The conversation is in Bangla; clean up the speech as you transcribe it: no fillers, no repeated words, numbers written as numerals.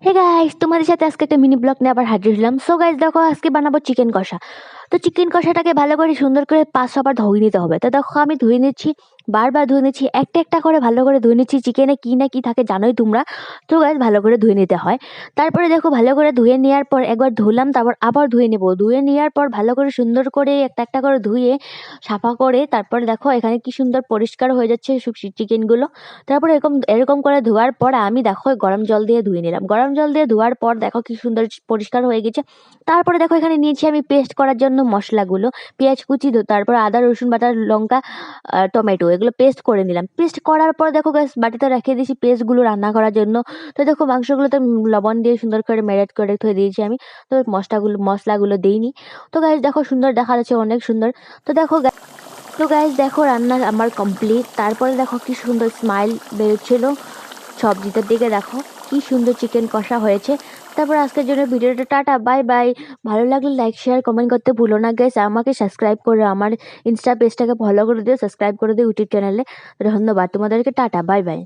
হে গাইস, তোমাদের সাথে আজকে একটা মিনি ব্লগ নিয়ে আবার হাজির হলাম। সো গাইস, দেখো আজকে বানাবো চিকেন কষা। তো চিকেন কষাটাকে ভালো করে সুন্দর করে 5-6 বার ধুয়ে নিতে হবে। তো দেখো আমি ধুয়ে নিচ্ছি, বারবার ধুয়ে নিচ্ছি, একটা একটা করে ভালো করে ধুয়ে নিচ্ছি। চিকেনে কি না কি থাকে জানোই তোমরা। তো গাইস ভালো করে ধুয়ে নিতে হয়। তারপরে দেখো ভালো করে ধুয়ে নেওয়ার পর একবার ধুলাম, তারপর আবার ধুয়ে নেবো। ধুয়ে নেওয়ার পর ভালো করে সুন্দর করে একটা একটা করে ধুয়ে সাফা করে তারপরে দেখো এখানে কি সুন্দর পরিষ্কার হয়ে যাচ্ছে চিকেনগুলো। তারপরে এরকম এরকম করে ধোয়ার পর আমি দেখো গরম জল দিয়ে ধুয়ে নিলাম। গরম জল দিয়ে ধোয়ার পর দেখো কি সুন্দর পরিষ্কার হয়ে গেছে। তারপরে দেখো এখানে নিয়েছি আমি পেস্ট করার জন্য মশলাগুলো, পেঁয়াজ কুচি, তারপর আদা রসুন বাটা, লঙ্কা, টমেটো, এগুলো পেস্ট করে নিলাম। পেস্ট করার পর দেখো গ্যাস বাটিতে রেখে দিয়েছি পেস্টগুলো রান্না করার জন্য। তো দেখো মাংসগুলোতে লবণ দিয়ে সুন্দর করে ম্যারিনেট করে ধুয়ে দিয়েছি আমি। তো মশলাগুলো দিইনি। তো গাইস দেখো সুন্দর দেখা যাচ্ছে, অনেক সুন্দর। তো দেখো তো গাইস দেখো রান্না আমার কমপ্লিট। তারপরে দেখো কি সুন্দর স্মাইল বেরোচ্ছিল সবজিটার দিকে, দেখো কি সুন্দর চিকেন কষা হয়েছে। তারপর আজকের জন্য ভিডিওটা টাটা, বাই বাই। ভালো লাগলে লাইক শেয়ার কমেন্ট করতে ভুলো না গাইস। আমাকে সাবস্ক্রাইব করে আমার ইনস্টা পেজটাকে ফলো করে দিও, সাবস্ক্রাইব করে দিও ইউটিউব চ্যানেলে। ধন্যবাদ তোমাদেরকে, টাটা বাই বাই।